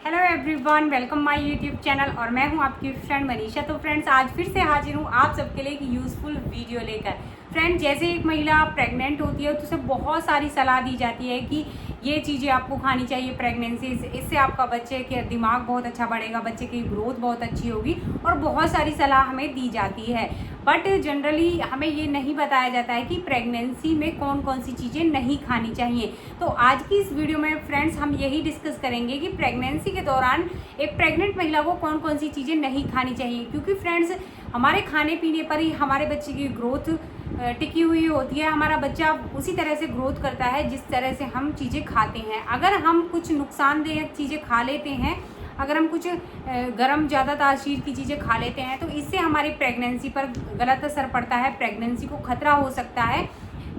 Hello everyone, welcome my YouTube channel और मैं हूं आपकी फ्रेंड मनीषा। तो फ्रेंड्स, आज फिर से हाजिर हूं आप सबके लिए एक यूज़फुल वीडियो लेकर। फ्रेंड्स, जैसे एक महिला प्रेग्नेंट होती है तो उसे बहुत सारी सलाह दी जाती है कि ये चीज़ें आपको खानी चाहिए प्रेगनेंसी से, इससे आपका बच्चे के दिमाग बहुत अच्छा बढ़ेगा, बच्चे की ग्रोथ बहुत अच्छी होगी और बहुत सारी सलाह हमें दी जाती है। बट जनरली हमें ये नहीं बताया जाता है कि प्रेगनेंसी में कौन कौन सी चीज़ें नहीं खानी चाहिए। तो आज की इस वीडियो में फ्रेंड्स हम यही डिस्कस करेंगे कि प्रेगनेंसी के दौरान एक प्रेग्नेंट महिला को कौन कौन सी चीज़ें नहीं खानी चाहिए, क्योंकि फ्रेंड्स हमारे खाने पीने पर ही हमारे बच्चे की ग्रोथ टिकी हुई होती है। हमारा बच्चा उसी तरह से ग्रोथ करता है जिस तरह से हम चीज़ें खाते हैं। अगर हम कुछ नुकसानदेह चीज़ें खा लेते हैं, अगर हम कुछ गर्म ज़्यादा तासीर की चीज़ें खा लेते हैं तो इससे हमारी प्रेगनेंसी पर गलत असर पड़ता है, प्रेगनेंसी को खतरा हो सकता है।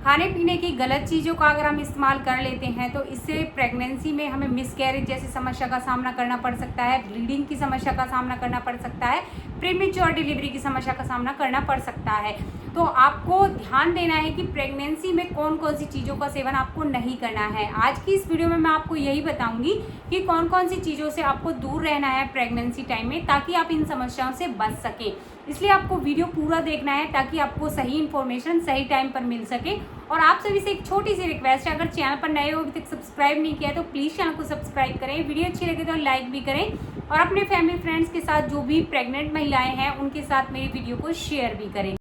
खाने पीने की गलत चीज़ों का अगर हम इस्तेमाल कर लेते हैं तो इससे प्रेगनेंसी में हमें मिसकैरेज जैसी समस्या का सामना करना पड़ सकता है, ब्लीडिंग की समस्या का सामना करना पड़ सकता है, प्रीमेच्योर डिलीवरी की समस्या का सामना करना पड़ सकता है। तो आपको ध्यान देना है कि प्रेगनेंसी में कौन कौन सी चीज़ों का सेवन आपको नहीं करना है। आज की इस वीडियो में मैं आपको यही बताऊंगी कि कौन कौन सी चीज़ों से आपको दूर रहना है प्रेगनेंसी टाइम में, ताकि आप इन समस्याओं से बच सकें। इसलिए आपको वीडियो पूरा देखना है ताकि आपको सही इन्फॉर्मेशन सही टाइम पर मिल सके। और आप सभी से एक छोटी सी रिक्वेस्ट है, अगर चैनल पर नए हो, अभी तक सब्सक्राइब नहीं किया है तो प्लीज़ चैनल को सब्सक्राइब करें, वीडियो अच्छी लगे तो लाइक भी करें और अपने फैमिली फ्रेंड्स के साथ जो भी प्रेग्नेंट महिलाएं हैं उनके साथ मेरी वीडियो को शेयर भी करें।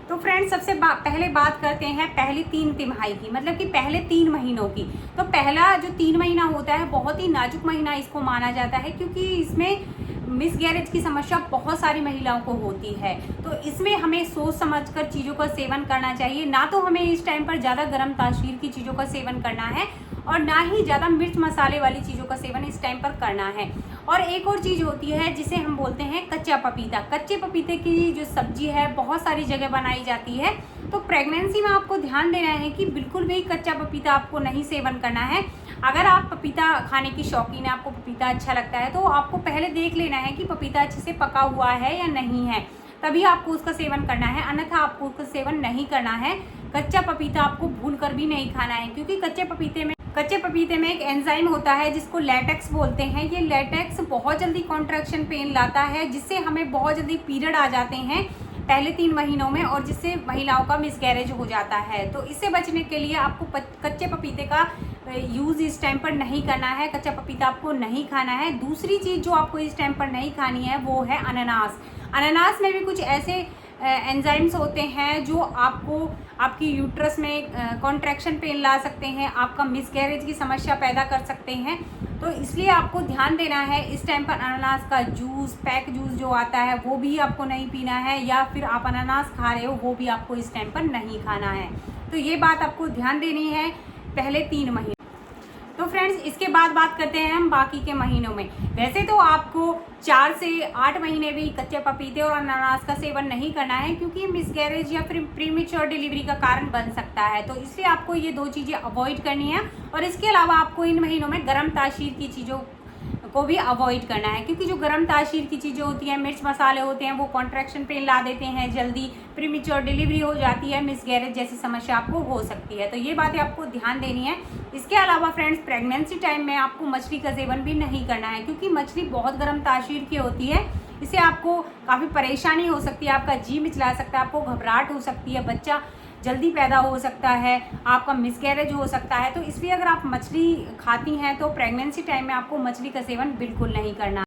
तो फ्रेंड्स, सबसे पहले बात करते हैं पहली 3 तिमाही की, मतलब कि पहले 3 महीनों की। तो पहला जो 3 महीना होता है बहुत ही नाजुक महीना इसको माना जाता है, क्योंकि इसमें मिसगैरेज की समस्या बहुत सारी महिलाओं को होती है। तो इसमें हमें सोच समझकर चीज़ों का सेवन करना चाहिए। ना तो हमें इस टाइम पर ज़्यादा गर्म तासीर की चीज़ों का सेवन करना है और ना ही ज़्यादा मिर्च मसाले वाली चीज़ों का सेवन इस टाइम पर करना है। और एक और चीज़ होती है जिसे हम बोलते हैं कच्चा पपीता। कच्चे पपीते की जो सब्जी है बहुत सारी जगह बनाई जाती है। तो प्रेगनेंसी में आपको ध्यान देना है कि बिल्कुल भी कच्चा पपीता आपको नहीं सेवन करना है। अगर आप पपीता खाने की शौकीन है, आपको पपीता अच्छा लगता है, तो आपको पहले देख लेना है कि पपीता अच्छे से पका हुआ है या नहीं है, तभी आपको उसका सेवन करना है, अन्यथा आपको उसका सेवन नहीं करना है। कच्चा पपीता आपको भूल कर भी नहीं खाना है, क्योंकि कच्चे पपीते में एक एंजाइम होता है जिसको लैटेक्स बोलते हैं। ये लैटेक्स बहुत जल्दी कॉन्ट्रैक्शन पेन लाता है, जिससे हमें बहुत जल्दी पीरियड आ जाते हैं पहले 3 महीनों में, और जिससे महिलाओं का मिसकैरेज हो जाता है। तो इससे बचने के लिए आपको कच्चे पपीते का यूज़ इस टाइम पर नहीं करना है, कच्चा पपीता आपको नहीं खाना है। दूसरी चीज़ जो आपको इस टाइम पर नहीं खानी है वो है अनानास। अनानास में भी कुछ ऐसे एंजाइम्स होते हैं जो आपको आपकी यूट्रस में कॉन्ट्रैक्शन पेन ला सकते हैं, आपका मिसकैरेज की समस्या पैदा कर सकते हैं। तो इसलिए आपको ध्यान देना है इस टाइम पर अनानास का जूस, पैक जूस जो आता है वो भी आपको नहीं पीना है, या फिर आप अनानास खा रहे हो वो भी आपको इस टाइम पर नहीं खाना है। तो ये बात आपको ध्यान देनी है पहले 3 महीने। तो फ्रेंड्स, इसके बाद बात करते हैं हम बाकी के महीनों में। वैसे तो आपको 4 से 8 महीने भी कच्चे पपीते और अनानास का सेवन नहीं करना है, क्योंकि मिसकैरेज या फिर प्रीमेच्योर डिलीवरी का कारण बन सकता है। तो इसलिए आपको ये 2 चीज़ें अवॉइड करनी है। और इसके अलावा आपको इन महीनों में गर्म तासीर की चीज़ों को भी अवॉइड करना है, क्योंकि जो गर्म तासीर की चीज़ें होती हैं, मिर्च मसाले होते हैं, वो कॉन्ट्रैक्शन पेन ला देते हैं, जल्दी प्रीमेच्योर डिलीवरी हो जाती है, मिसगैरेज जैसी समस्या आपको हो सकती है। तो ये बातें आपको ध्यान देनी है। इसके अलावा फ्रेंड्स, प्रेगनेंसी टाइम में आपको मछली का सेवन भी नहीं करना है, क्योंकि मछली बहुत गर्म तासीर की होती है। इससे आपको काफ़ी परेशानी हो सकती है, आपका जी मिचला सकता है, आपको घबराहट हो सकती है, बच्चा जल्दी पैदा हो सकता है, आपका मिसकैरेज हो सकता है। तो इसलिए अगर आप मछली खाती हैं तो प्रेगनेंसी टाइम में आपको मछली का सेवन बिल्कुल नहीं करना।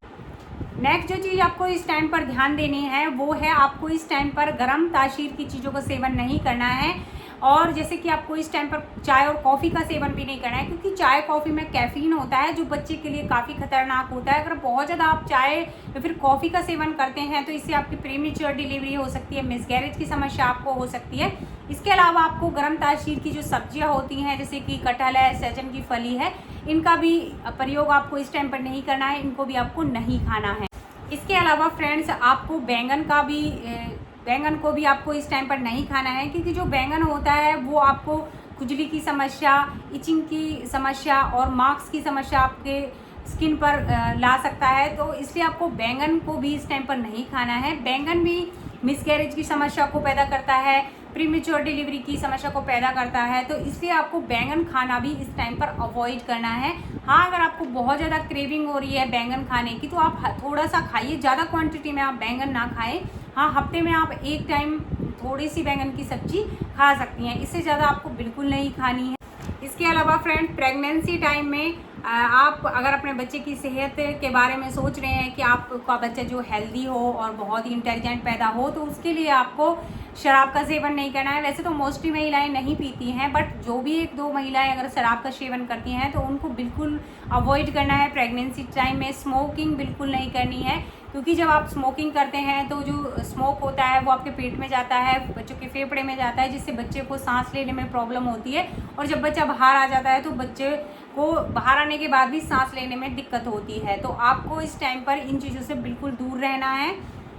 नेक्स्ट जो चीज़ आपको इस टाइम पर ध्यान देनी है वो है आपको इस टाइम पर गर्म तासीर की चीज़ों का सेवन नहीं करना है। और जैसे कि आपको इस टाइम पर चाय और कॉफ़ी का सेवन भी नहीं करना है, क्योंकि चाय कॉफ़ी में कैफीन होता है जो बच्चे के लिए काफ़ी खतरनाक होता है। अगर बहुत ज़्यादा आप चाय या फिर कॉफ़ी का सेवन करते हैं तो इससे आपकी प्रीमेच्योर डिलीवरी हो सकती है, मिसगैरेज की समस्या आपको हो सकती है। इसके अलावा आपको गर्म तासीर की जो सब्जियां होती हैं, जैसे कि कटहल है, सहजन की फली है, इनका भी प्रयोग आपको इस टाइम पर नहीं करना है, इनको भी आपको नहीं खाना है। इसके अलावा फ्रेंड्स, आपको बैंगन को भी आपको इस टाइम पर नहीं खाना है, क्योंकि जो बैंगन होता है वो आपको खुजली की समस्या, इचिंग की समस्या और मार्क्स की समस्या आपके स्किन पर ला सकता है। तो इसलिए आपको बैंगन को भी इस टाइम पर नहीं खाना है। बैंगन भी मिसकैरेज की समस्या को पैदा करता है, प्रीमेच्योर डिलीवरी की समस्या को पैदा करता है। तो इसलिए आपको बैंगन खाना भी इस टाइम पर अवॉइड करना है। हाँ, अगर आपको बहुत ज़्यादा क्रेविंग हो रही है बैंगन खाने की तो आप थोड़ा सा खाइए, ज़्यादा क्वांटिटी में आप बैंगन ना खाएं। हाँ, हफ्ते में आप एक टाइम थोड़ी सी बैंगन की सब्जी खा सकती हैं, इससे ज़्यादा आपको बिल्कुल नहीं खानी है। इसके अलावा फ्रेंड, प्रेगनेंसी टाइम में आप अगर अपने बच्चे की सेहत के बारे में सोच रहे हैं कि आपका बच्चा जो हेल्दी हो और बहुत ही इंटेलिजेंट पैदा हो, तो उसके लिए आपको शराब का सेवन नहीं करना है। वैसे तो मोस्टली महिलाएं नहीं पीती हैं, बट जो भी 1-2 महिलाएं अगर शराब का सेवन करती हैं तो उनको बिल्कुल अवॉइड करना है। प्रेगनेंसी टाइम में स्मोकिंग बिल्कुल नहीं करनी है, क्योंकि जब आप स्मोकिंग करते हैं तो जो स्मोक होता है वो आपके पेट में जाता है, बच्चों के फेफड़े में जाता है, जिससे बच्चे को सांस लेने में प्रॉब्लम होती है। और जब बच्चा बाहर आ जाता है तो बच्चे को बाहर आने के बाद भी सांस लेने में दिक्कत होती है। तो आपको इस टाइम पर इन चीज़ों से बिल्कुल दूर रहना है।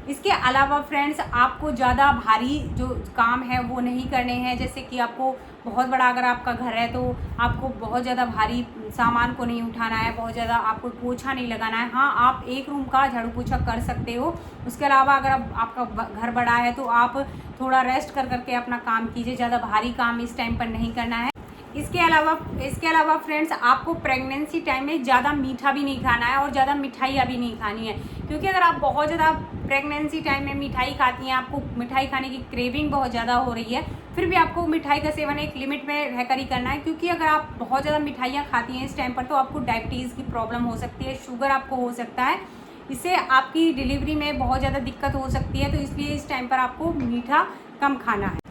इसके अलावा फ्रेंड्स, आपको ज़्यादा भारी जो काम है वो नहीं करने हैं। जैसे कि आपको बहुत बड़ा अगर आपका घर है तो आपको बहुत ज़्यादा भारी सामान को नहीं उठाना है, बहुत ज़्यादा आपको पोछा नहीं लगाना है। हाँ, आप एक रूम का झाड़ू पोछा कर सकते हो। उसके अलावा अगर आपका घर बड़ा है तो आप थोड़ा रेस्ट कर करके अपना काम कीजिए, ज़्यादा भारी काम इस टाइम पर नहीं करना है। इसके अलावा फ्रेंड्स, आपको प्रेगनेंसी टाइम में ज़्यादा मीठा भी नहीं खाना है और ज़्यादा मिठाइयाँ भी नहीं खानी है, क्योंकि अगर आप बहुत ज़्यादा प्रेगनेंसी टाइम में मिठाई खाती हैं, आपको मिठाई खाने की क्रेविंग बहुत ज़्यादा हो रही है, फिर भी आपको मिठाई का सेवन एक लिमिट में रहकर ही करना है। क्योंकि अगर आप बहुत ज़्यादा मिठाइयाँ खाती हैं इस टाइम पर तो आपको डायबिटीज़ की प्रॉब्लम हो सकती है, शुगर आपको हो सकता है, इससे आपकी डिलीवरी में बहुत ज़्यादा दिक्कत हो सकती है। तो इसलिए इस टाइम पर आपको मीठा कम खाना है।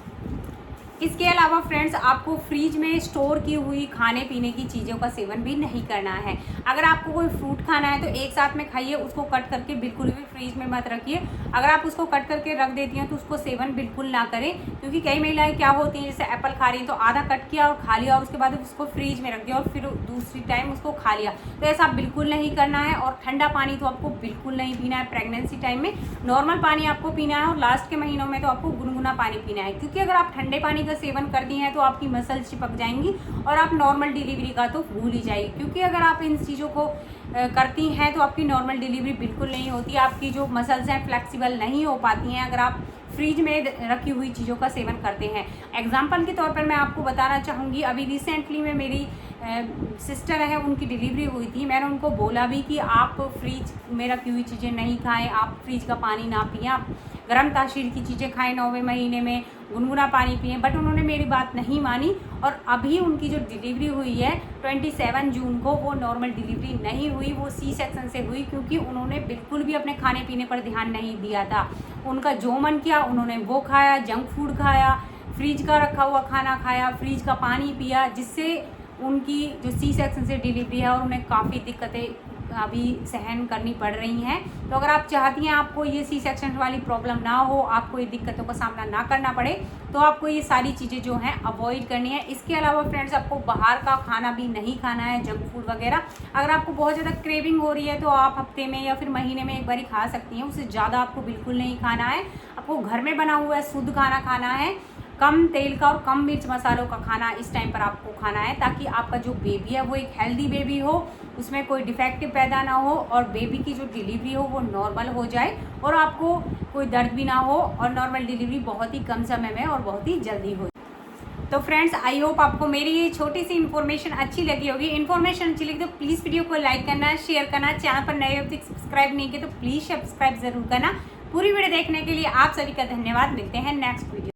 इसके अलावा फ्रेंड्स, आपको फ्रीज में स्टोर की हुई खाने पीने की चीज़ों का सेवन भी नहीं करना है। अगर आपको कोई फ्रूट खाना है तो एक साथ में खाइए, उसको कट करके बिल्कुल भी फ्रीज में मत रखिए। अगर आप उसको कट करके रख देती हैं तो उसको सेवन बिल्कुल ना करें, क्योंकि कई महिलाएं क्या होती हैं, जैसे एप्पल खा रही हैं तो आधा कट किया और खा लिया और उसके बाद उसको फ्रीज में रख दिया और फिर दूसरी टाइम उसको खा लिया। तो ऐसा बिल्कुल नहीं करना है। और ठंडा पानी तो आपको बिल्कुल नहीं पीना है प्रेगनेंसी टाइम में। नॉर्मल पानी आपको पीना है और लास्ट के महीनों में तो आपको गुनगुना पानी पीना है, क्योंकि अगर आप ठंडे पानी का सेवन करती हैं तो आपकी मसल्स चिपक जाएंगी और आप नॉर्मल डिलीवरी का तो भूल ही जाइए। क्योंकि अगर आप इन चीज़ों को करती हैं तो आपकी नॉर्मल डिलीवरी बिल्कुल नहीं होती, आपकी जो मसल्स हैं फ्लेक्सिबल नहीं हो पाती हैं अगर आप फ्रिज में रखी हुई चीज़ों का सेवन करते हैं। एग्जाम्पल के तौर पर मैं आपको बताना चाहूँगी, अभी रिसेंटली में मेरी सिस्टर है, उनकी डिलीवरी हुई थी। मैंने उनको बोला भी कि आप फ्रिज में रखी हुई चीज़ें नहीं खाएं, आप फ्रिज का पानी ना पिएं, आप गर्म तासीर की चीज़ें खाएं, 9वें महीने में गुनगुना पानी पिएं। बट उन्होंने मेरी बात नहीं मानी और अभी उनकी जो डिलीवरी हुई है 27 जून को, वो नॉर्मल डिलीवरी नहीं हुई, वो सी सेक्शन से हुई, क्योंकि उन्होंने बिल्कुल भी अपने खाने पीने पर ध्यान नहीं दिया था। उनका जो मन किया उन्होंने वो खाया, जंक फूड खाया, फ्रिज का रखा हुआ खाना खाया, फ्रिज का पानी पिया, जिससे उनकी जो सी सेक्शन से डिलीवरी है और उन्हें काफ़ी दिक्कतें अभी सहन करनी पड़ रही हैं। तो अगर आप चाहती हैं आपको ये सी सेक्शन वाली प्रॉब्लम ना हो, आपको ये दिक्कतों का सामना ना करना पड़े, तो आपको ये सारी चीज़ें जो हैं अवॉइड करनी है। इसके अलावा फ्रेंड्स, आपको बाहर का खाना भी नहीं खाना है, जंक फूड वगैरह। अगर आपको बहुत ज़्यादा क्रेविंग हो रही है तो आप हफ्ते में या फिर महीने में एक बार ही खा सकती हैं, उससे ज़्यादा आपको बिल्कुल नहीं खाना है। आपको घर में बना हुआ शुद्ध खाना खाना है, कम तेल का और कम मिर्च मसालों का खाना इस टाइम पर आपको खाना है, ताकि आपका जो बेबी है वो एक हेल्दी बेबी हो, उसमें कोई डिफेक्टिव पैदा ना हो और बेबी की जो डिलीवरी हो वो नॉर्मल हो जाए और आपको कोई दर्द भी ना हो और नॉर्मल डिलीवरी बहुत ही कम समय में और बहुत ही जल्दी हो। तो फ्रेंड्स, आई होप आपको मेरी ये छोटी सी इन्फॉर्मेशन अच्छी लगी होगी। इन्फॉर्मेशन अच्छी लगी तो प्लीज़ वीडियो को लाइक करना, शेयर करना, चैनल पर नए हो तो सब्सक्राइब नहीं किया तो प्लीज़ सब्सक्राइब जरूर करना। पूरी वीडियो देखने के लिए आप सभी का धन्यवाद। मिलते हैं नेक्स्ट वीडियो।